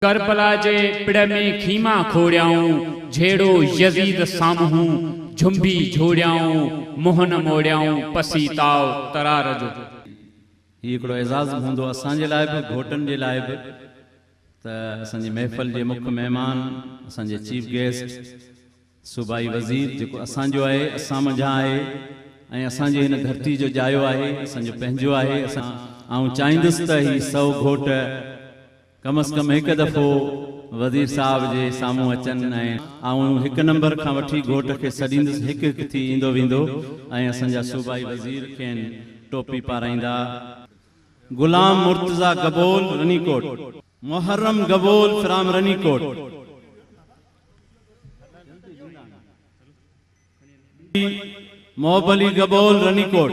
Karbala जे पिड़ में खीमा खोड़ियाऊं, झेड़ो Yazid सामहूं झुंबी झोड़ियाऊं, Mohan मोड़ियाऊं पसीताओ तरार जो। ये हिकिड़ो एज़ाज़ हूंदो असांजे लाइ बि, घोटनि जे लाइ बि। त असांजी महफ़िल जे मुख्य मेहमान असांजे चीफ गेस्ट सूबाई वज़ीर जेको असांजो आहे, असां मंझां आहे ऐं असांजे हिन धरती जो जायो आहे, असांजो पंहिंजो आहे। आउं चाहींदुसि त ही 100 घोट कम अज़ कम हिकु दफ़ो वज़ीर साहब जे साम्हूं अचनि ऐं आउं 1 नंबर खां वठी घोट खे सॾींदुसि, हिकु हिकु थी ईंदो वेंदो ऐं असांजा सूबाई वज़ीर खेनि टोपी पाराईंदा। Ghulam Murtaza Gabol Ranikot, Muharram Gabol from Ranikot, Mohbali Gabol Ranikot,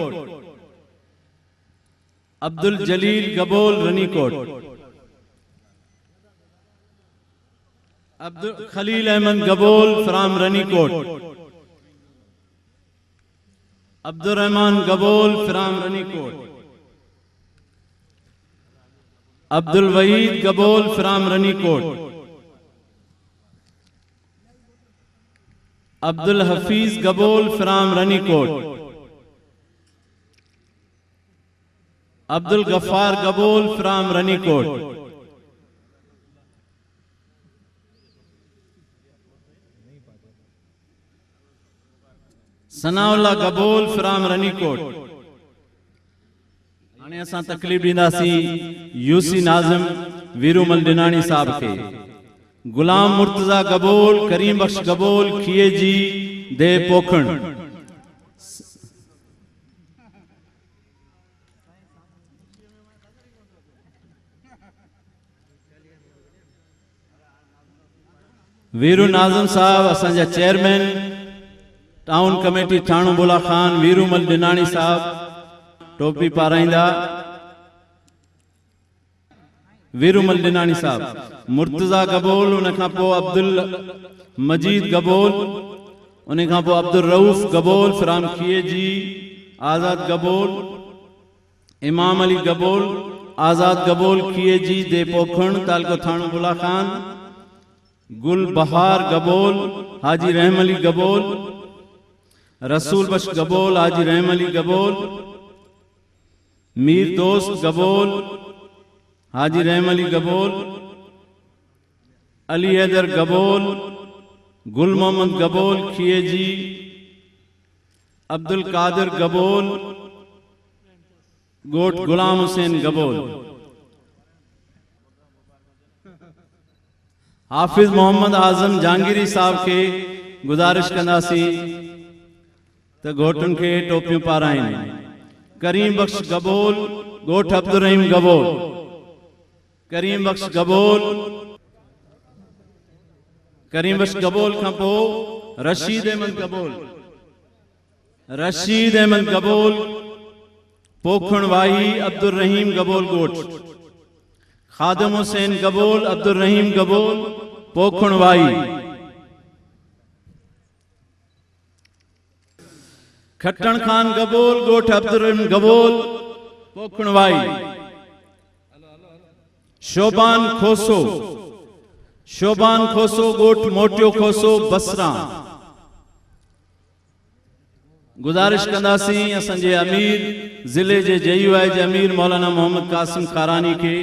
Abdul Jalil Gabol Ranikot, Abdul Khalil Ahmed Gabol from Ranikot, Abdul Rehman Gabol from Ranikot, Abdul Waheed Gabol from Ranikot, Abdul Hafeez Gabol from Ranikot, Abdul Ghaffar Gabol from Ranikot, Sanaullah Gabol from Ranikot. हाणे असां तकलीफ़ ॾींदासीं यूसी नाज़िम वीरूमल डिनाणी साहब के। गुलाम मुर्तज़ा गबोल, करीम बख्श गबोल खिए जी दे पोखण। वीरू नाज़िम साहब असांजा चेयरमैन टाउन कमेटी ठाणो बुला खान, वीरूमल डिनाणी साहब टोपी पाराईंदा। वीरूमल डिनाणी साहब, मुर्तज़ा गबोल, उन खां पोइ अब्दुल मजीद गबोल, उन खां पोइ अब्दुल रऊफ़ गबोल फ्राम खिए जी, आज़ाद गबोल, इमाम अली गबोल, आज़ाद गबोल खिए जी दे पोखण तालको थाणो बुला खान, गुल बहार गबोल, हाजी रहम अली गबोल, रसूल बख्श गबोल, हाजी रहम अली गबोल, मीर दोस्त गबोल, हाजी रहम अली गबोल, अली हैदर गबोल, गुल मोहम्मद गबोल खिए जी, अब्दुल कादिर गबोल, गोट गुलाम हुसैन गबोल। हाफिज मोहम्मद आजम जहांगीरी साहब के गुजारिश कंदासी त घोटन के टोपियूं पाराइन। करीम बख्श गबोल, गोठ अब्दुल रहीम गबोल, करीम बख्श गबोल, करीम बख्श गबोल खां पोइ रशीद अहमद गबोल, रशीद अहमद गबोल पोखण वाही, अब्दुल रहीम गबोल गोठ, खादिम हुसैन गबोल, अब्दुल रहीम गबोल पोखण वाही, खट्टन खान गबोल, गोठ अब्दुल रहीम गबोल पोखण वाही, शोबान खोसो, शोबान खोसो गोठ मोटियो खोसो बसरा। गुजारिश कंदासीं असांजे अमीर ज़िले जे JUI जे अमीर मौलाना मोहम्मद कासिम खारानी के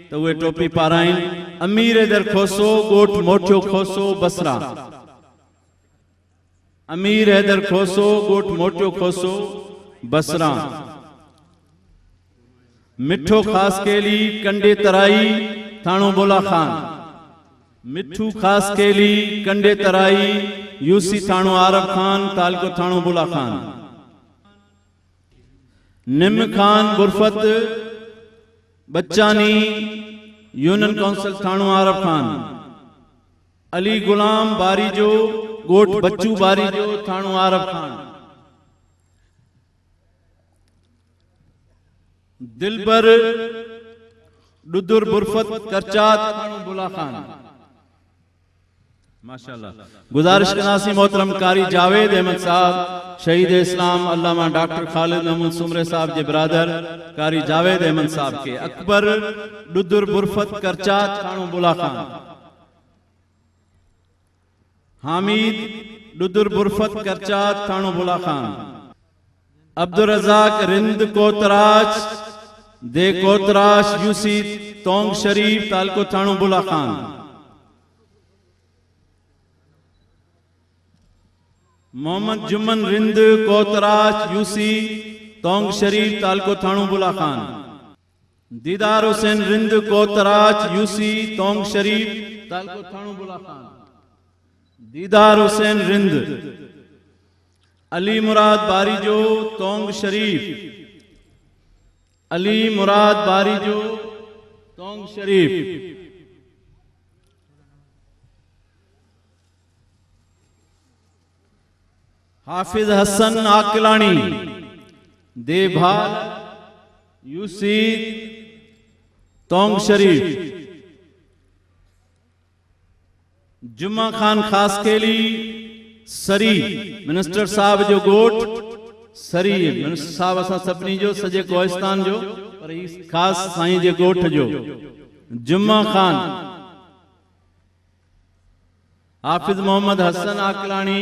तो वे टोपी पाराइन। अमीर हैदर खोसो, गोठ मोटियो खोसो बसरा। अमीर हैदर खोसो, गोठ मोटियो खोसो बसरा। मिठो खास केली, कंडे तराई, थाणो बोला खान। मिठू खास केली, कंडे तराई, यूसी थाणो आरब खान, तालको थाणो बुला खान। निम खान गुरफत बच्चानी, यूनियन काउंसिल थाणो आरब खान। अली गुलाम बारी जो, गोठ बच्चू बारी जो, थाणो आरब खान। दिलबर डुदुर बुरफत करचात, थाणो बुला खान। माशाल्लाह। गुजारिश कनासी मोहतरम कारी जावेद अहमद साहब, शहीद इस्लाम अल्लामा डॉक्टर खालिद महमूद सुमरे साहब जे ब्रादर कारी जावेद अहमद साहब के अकबर डुदुर बुरफत करचात खानू बुला खान, हामिद डुदुर बुरफत करचात खानू बुला खान, अब्दुल रजाक रिंद कोतराज दे कोतराश यूसी तोंग शरीफ तालको थानू बुला खान, मोहम्मद जुम्मन रिंद कोतराज यूसी तोंग शरीफ तालको थानू बुला खान, दीदार हुसैन रिंद कोतराज यूसी तोंग शरीफ तालको थानू बुला खान, दीदार हुसैन रिंद, अली मुराद बारीजो तोंग शरीफ, अली मुराद बारीजो तोंग शरीफ, हाफिज हसन आकलानी देभाल यूसी तोंग शरीफ, जुम्मा खान खासकेली सरी मिनिस्टर साहब जो गोठ सरी मिनिस्टर साहब असां सभिनी जो सजे कोहिस्तान जो पर ही खास साईं जे गोठ जो जुम्मा खान, हाफिज मोहम्मद हसन आकलानी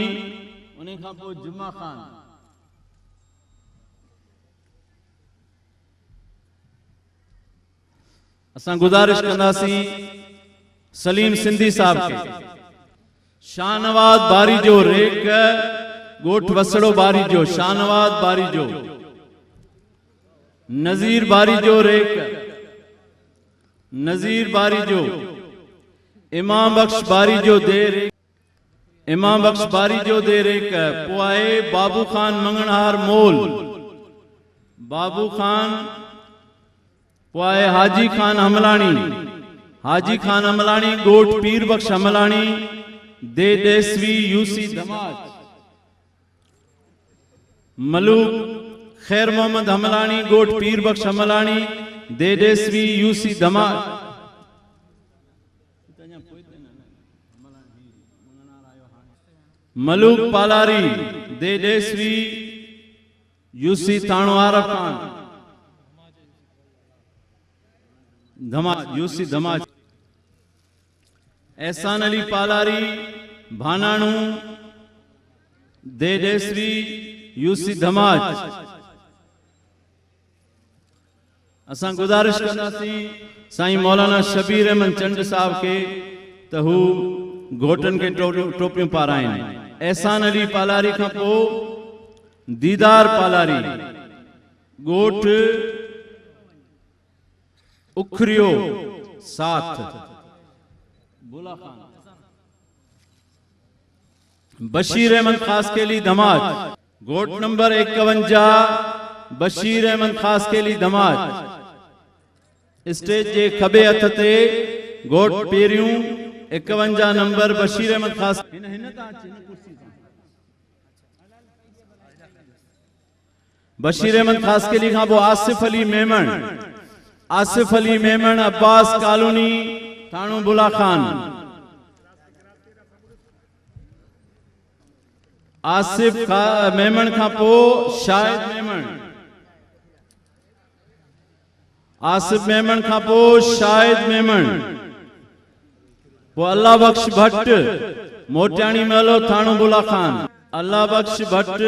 उन्हें खां पोइ जुम्मा खान, असां गुजारिश कंदासीं सलीम सिंधी साहब के शाहनवाज बारी जो रेक गोठ वसड़ो बारी जो शाहनवाज बारी जो, नजीर बारी जो रेक नजीर बारी जो, इमाम बख्श बारी जो दे रेक इमाम बख्श बारी जो दे रेक, पुआए बाबू खान मंगनहार मोल, बाबू खान पुआए हाजी खान हमलानी, हाजी खान हमलानी गोठ पीर बख्श हमलानी दे देसवी यूसी धमाज, मलूक खैर मोहम्मद हमलानी गोठ पीर बख्श हमलानी दे देसवी यूसी धमाज, मलूक पालारी दे देसवी यूसी ताणो आरफ खान धमाज यूसी धमाज, एहसान अली पालारी भानाणू दे देसवी यूसी धमाज। असां गुजारिश कंदासीं साईं मौलाना शबीर अहमद चंद साहब के त हू घोटन के टोपियूं पाराइनि। एहसान अली पालारी खां पोइ दीदार पालारी गोठ उखरियो साथ बुला खान, बशीर अहमद खासकेली धमाज गोठ नंबर 51 बशीर अहमद खासकेली धमाज, स्टेज जे खबे हथ ते गोठ पेरियूं 51 नंबर बशीर अहमद खास, बशीर अहमद खासकेली खां पोइ आसिफ अली मेमण, आसिफ अली मेमण अब्बास कॉलोनी थाणो बुला खान, आसिफ मेमण खां पोइ शाहिद मेमण, आसिफ मेमण खां पोइ शाहिद मेमण, पोइ अल्लाह बख्श भट्ट मोटियाणी मेलो थाणो बुला खान, अल्लाह बख्श भट्ट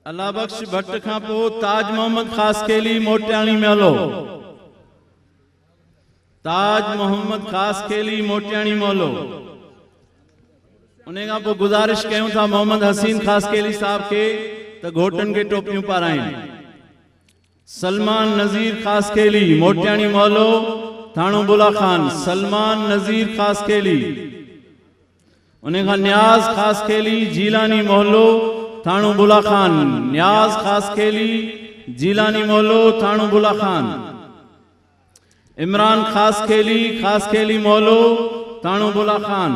अल्लाह बख्श भट्ट खां पोइ ताज मोहम्मद खासकेली मोटियाणी मेलो, ताज मोहम्मद खासकेली मोटियाणी मेलो। उन खां पोइ गुजारिश कयूं था मोहम्मद हसीन खासकेली साहब के त घोटन के टोपियूं पाराइनि। सलमान नजीर खासकेली मोटियाणी मेलो थाणो बुला खान, सलमान नजीर खासकेली। उन खां न्याज खासकेली जीलानी मोहल्लो थाणो बुला खान, न्याज खासकेली जीलानी मोहल्लो थाणो बुला खान। इमरान खासकेली मोहल्लो थाणो बुला खान।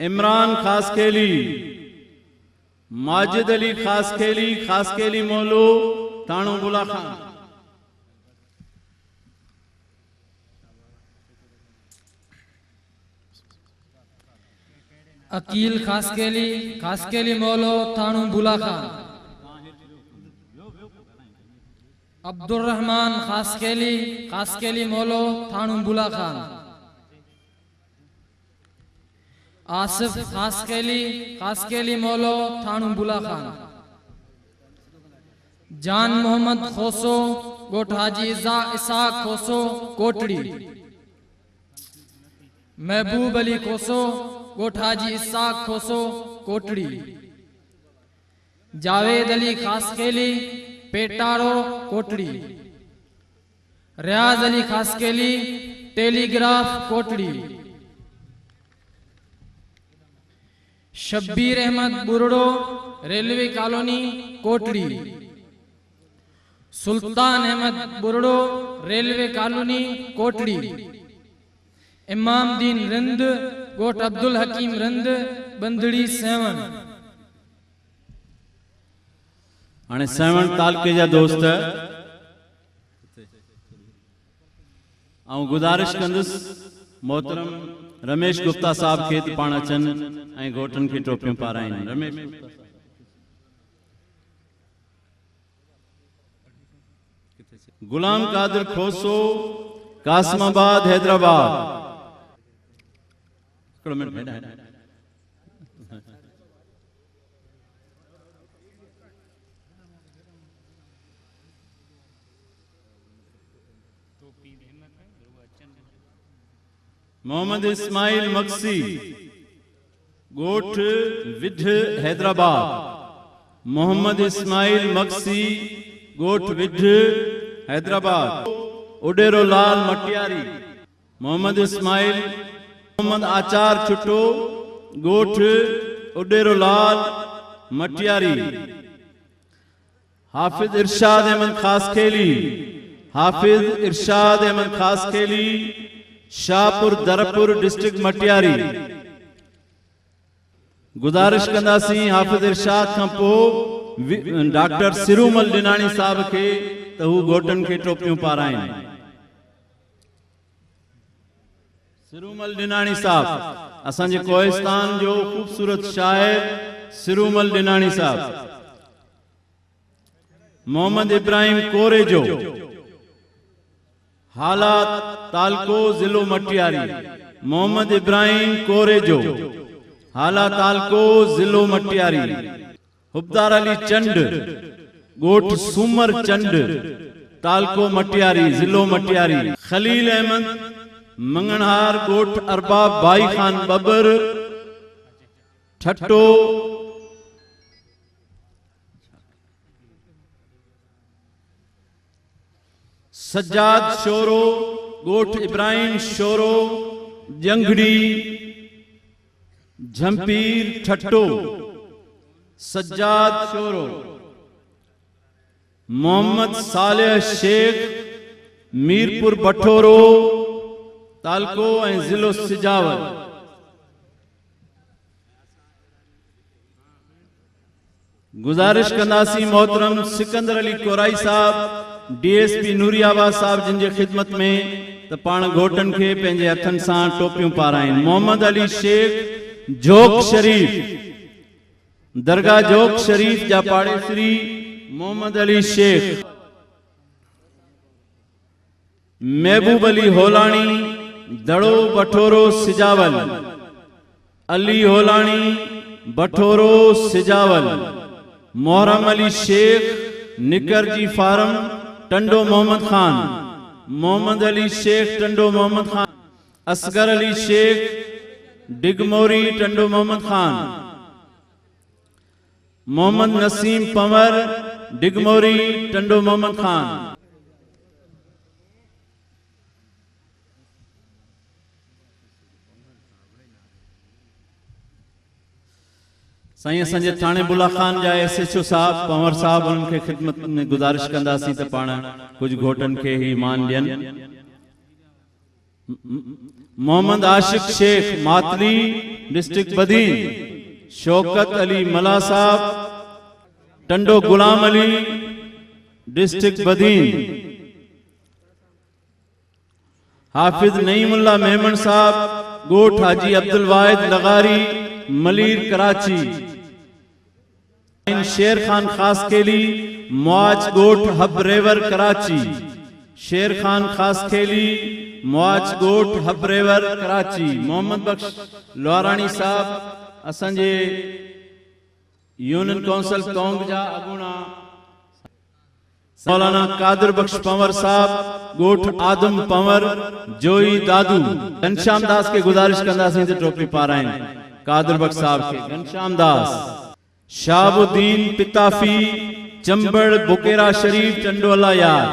इमरान खासकेली माजिद अली खास खेली मोलो थाणो बुला खान। अकील खासकेली मोलो थाणू बुला खान। अब्दुर्रहमान खासकेली मोलो थाणू बुला खान। आसिफ खासकेली मोलो थाणू बुला खान। जान मोहम्मद खोसो गोठ हाजी इसाक खोसो कोटड़ी। महबूब अली खोसो गोठ हाजी इसाक खोसो कोटड़ी। जावेद अली खासकेली पेटारो कोटड़ी। रियाज Ali Khaskheli telegraph Kotri. Shabbir Ahmad बुरड़ो railway colony Kotri. सुल्तान अहमद बुरड़ो रेलवे कॉलोनी कोटड़ी। इमाम दीन रिंद गोठ अब्दुल हकीम रिंद बंदड़ी 7। हाणे 7 तालके जा दोस्त गुजारिश कंदुसि मोहतरम रमेश गुप्ता साहब खे पाण अचनि ऐं घोटनि खे टोपियूं पाराइनि। रमेश गुलाम कादिर खोसो कासिमाबाद हैदराबाद। मोहम्मद इस्माइल मक्सी गोठ विध हैदराबाद। मोहम्मद इस्माइल मक्सी गोठ विध हैदराबाद। उडेरो लाल मटियारी। मोहम्मद इस्माइल मोहम्मद आचार छुट्टो गोठ उडेरो लाल मटियारी। हाफिज इरशाद अहमद खास खेली शाहपुर दरपुर डिस्ट्रिक्ट मटियारी। गुजारिश कंदासीं हाफिज इरशाद खां पोइ डॉक्टर सिरूमल डिनाणी साहब खे त हू घोटनि खे टोपियूं पाराइनि। सिरूमल डिनाणी साहब असांजे कोहिस्तान जो खूबसूरत शाइर सिरूमल डिनाणी साहब। मोहम्मद इब्राहिम कोरेजो हालात तालको जिलो मटियारी। मोहम्मद इब्राहिम कोरेजो हाला तालको जिलो मटियारी। हुब्दार अली चंड गोठ सूमर चंड तालको मटियारी जिलो मटियारी। खलील अहमद मंगनहार गोठ अरबाब भाई खान बबर ठट्टो। सज्जाद शोरो गोठ इब्राहिम शोरो जंगड़ी झंपीर ठट्टो। सज्जाद शोरो। मोहम्मद सालेह शेख मीरपुर बठोरो तालको ऐं जिलो सिजावर। गुजारिश कंदासीं मोहतरम सिकंदर अली कोराई साहब डीएसपी नूरियाबाद साहब जिन जे खिदमत में त पाण घोटनि खे पंहिंजे हथनि सां टोपियूं पाराइनि। मोहम्मद अली शेख जोक शरीफ दरगाह जोक शरीफ जा पाड़ेसरी मोहम्मद अली शेख। महबूब अली होलानी दड़ो बठोरो सिजावल। अली होलानी बठोरो सिजावल। मोहरम अली शेख निकरजी फार्म टंडो मोहम्मद खान। मोहम्मद अली शेख टंडो मोहम्मद खान। असगर अली शेख डिगमोरी टंडो मोहम्मद खान। मोहम्मद नसीम पंवर डिगमोरी टंडो मोहम्मद खान। साईं असांजे थाणे बुला खान जा SHO साहब पंवर साहब उन्हनि खे खिदमत में गुजारिश कंदासीं त पाण कुछ घोटनि खे ही मान ॾियनि। मोहम्मद आशिक शेख मातली डिस्ट्रिक्ट बदीन। शौकत अली मला साहब टंडो गुलाम अली डिस्ट्रिक्ट बदीन, हाफिज नईमुल्ला मेमन साहब गोठ हाजी अब्दुल वाहिद लगारी मलीर कराची, शेर खान खास खेली मुआज गोठ हबरेवर कराची, शेर खान खास खेली मुआज गोठ हबरेवर कराची, मोहम्मद बख्श लोहाराणी साहब असांजे यूनियन काउंसिल टोंग जा अगुणा, मौलाना कादिर बख्श पंवर साहब गोठ आदम पंवर जोई दादू, घनश्याम दास के गुजारिश कंदासीं त टोपी पाराइन कादिर बख्श साहब के, घनश्याम दास, शाहबुद्दीन पिताफी चंबड़ बुकेरा शरीफ टंडोला यार।